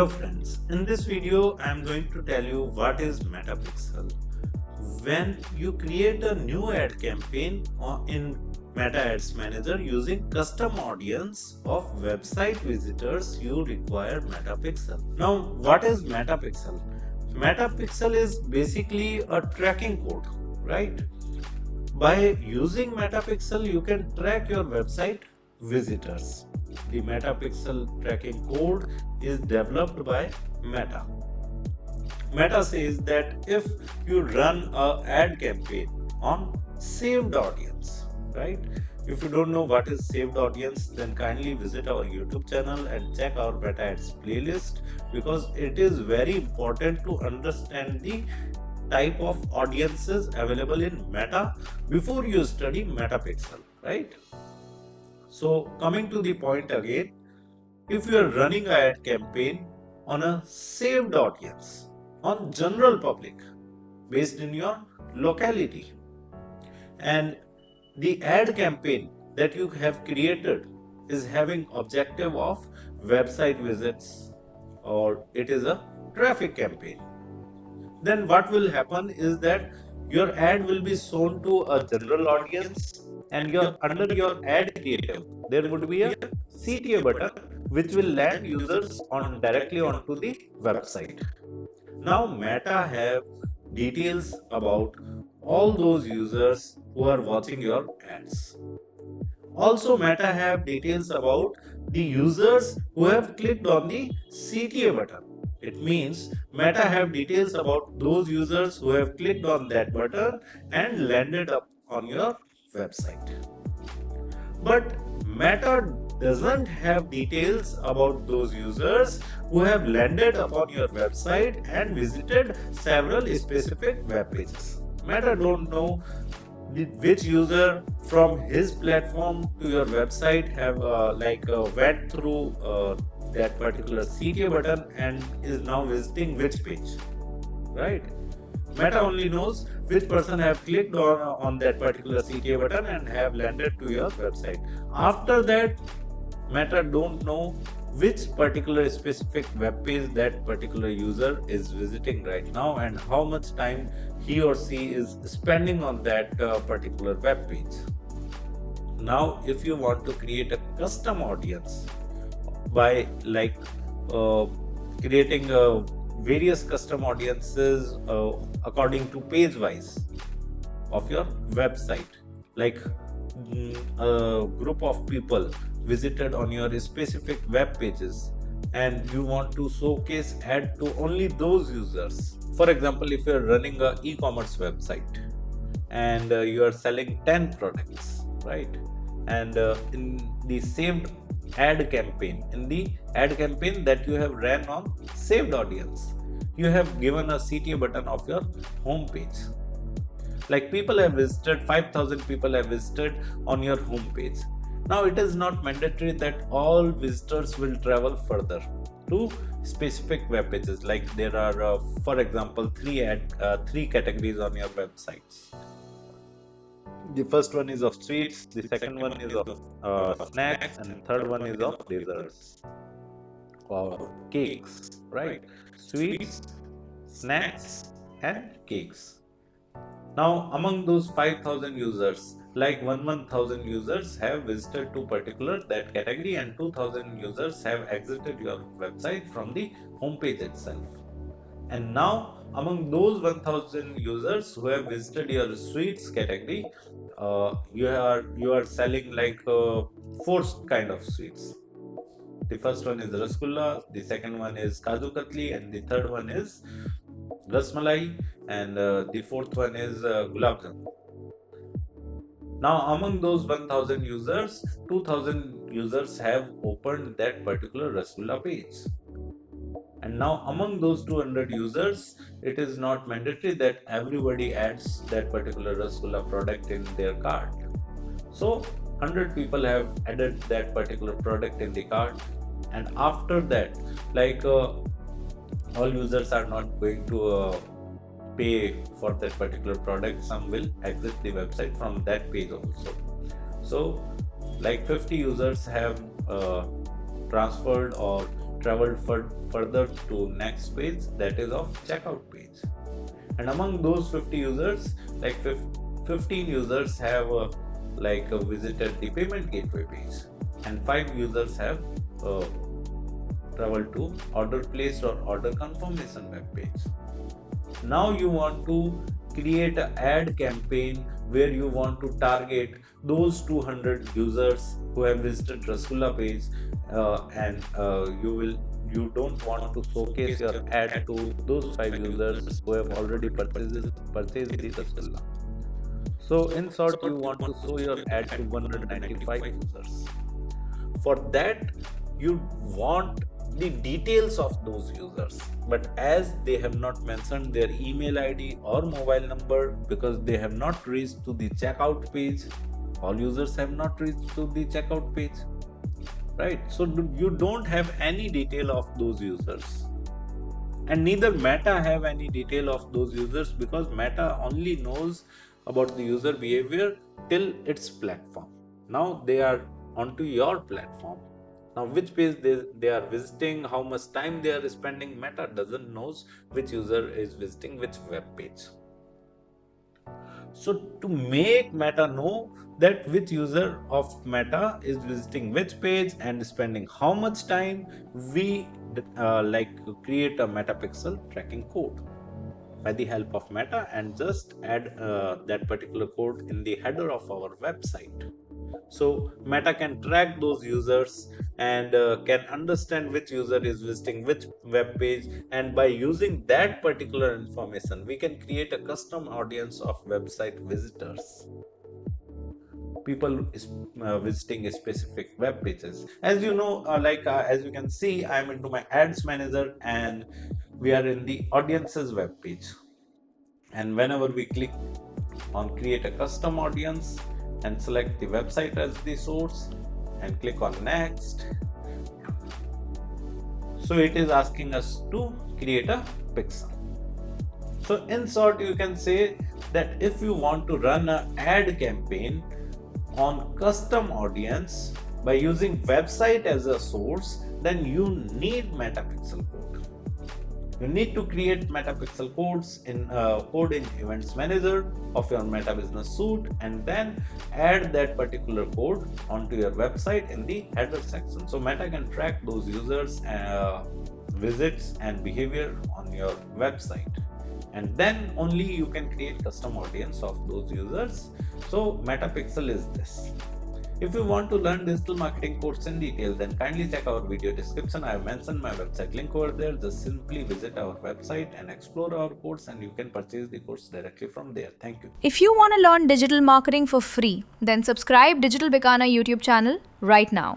Hello friends, in this video I am going to tell you what is Metapixel. When you create a new ad campaign in Meta Ads Manager using custom audience of website visitors, you require Metapixel. Now what is Metapixel? Metapixel is basically a tracking code, right? By using Metapixel you can track your website visitors. The Metapixel tracking code is developed by Meta. Meta says that if you run an ad campaign on saved audience, right? If you don't know what is saved audience, then kindly visit our YouTube channel and check our Meta Ads playlist, because it is very important to understand the type of audiences available in Meta before you study Metapixel, right? So coming to the point again, if you are running an ad campaign on a saved audience, on general public, based in your locality, and the ad campaign that you have created is having objective of website visits, or it is a traffic campaign, then what will happen is that your ad will be shown to a general audience, and under your ad creative there would be a CTA button which will land users on directly onto the website. Now Meta have details about all those users who are watching your ads. Also Meta have details about the users who have clicked on the CTA button. It means Meta have details about those users who have clicked on that button and landed up on your website. But Meta doesn't have details about those users who have landed upon your website and visited several specific web pages. Meta don't know which user from his platform to your website have went through that particular CTA button and is now visiting which page, right? Meta only knows which person have clicked on that particular CTA button and have landed to your website. After that, Meta don't know which particular specific web page that particular user is visiting right now and how much time he or she is spending on that particular web page. Now, if you want to create a custom audience by creating various custom audiences according to page wise of your website, like a group of people visited on your specific web pages, and you want to showcase ad to only those users. For example, if you are running a e-commerce website and you are selling 10 products, right? And in the saved ad campaign, that you have ran on saved audience, you have given a CTA button of your home page. Like 5,000 people have visited on your home page. Now it is not mandatory that all visitors will travel further to specific web pages. Like there are, for example, three categories on your websites. The first one is of sweets, the second one is of snacks, and the third one is of desserts or cakes, right? Sweets, snacks, and cakes. Now, among those 5,000 users, like 1,000 users have visited to particular that category, and 2,000 users have exited your website from the homepage itself. And now, among those 1,000 users who have visited your sweets category, you are selling like 4 kind of sweets. The first one is rasgulla, the second one is kaju katli, and the third one is rasmalai, and the fourth one is gulab jamun. Now, among those 1,000 users, 2,000 users have opened that particular rasgulla page. And now, among those 200 users, it is not mandatory that everybody adds that particular rasgulla product in their cart. So, 100 people have added that particular product in the cart, and after that, all users are not going to pay for that particular product. Some will exit the website from that page also. So like 50 users have transferred or traveled further to next page, that is of checkout page. And among those 50 users, like 15 users have visited the payment gateway page, and 5 users have traveled to order placed or order confirmation web page. Now you want to create an ad campaign where you want to target those 200 users who have visited Rasgulla page, and you don't want to showcase your ad to those 5 users who have already purchased the Rasgulla. So in short, you want to show your ad to 195 users. For that, you want the details of those users, but as they have not mentioned their email ID or mobile number, because they have not reached to the checkout page, all users have not reached to the checkout page, right? So you don't have any detail of those users, and neither Meta have any detail of those users, because Meta only knows about the user behavior till its platform. Now they are onto your platform. Now which page they are visiting, how much time they are spending, Meta doesn't knows which user is visiting which web page. So to make Meta know that which user of Meta is visiting which page and spending how much time, we create a metapixel tracking code by the help of Meta, and just add that particular code in the header of our website. So Meta can track those users and can understand which user is visiting which web page, and by using that particular information, we can create a custom audience of website visitors, people visiting specific web pages. As you know, as you can see, I'm into my ads manager and we are in the audiences web page. And whenever we click on create a custom audience and select the website as the source and click on next, so it is asking us to create a pixel. So in short, you can say that if you want to run an ad campaign on custom audience by using website as a source, then you need metapixel code. You need to create metapixel codes in code in events manager of your Meta Business Suite, and then add that particular code onto your website in the header section. So Meta can track those users, visits and behavior on your website, and then only you can create custom audience of those users. So metapixel is this. If you want to learn digital marketing course in detail, then kindly check our video description. I have mentioned my website link over there. Just simply visit our website and explore our course, and you can purchase the course directly from there. Thank you. If you want to learn digital marketing for free, then subscribe Digital Bikana YouTube channel right now.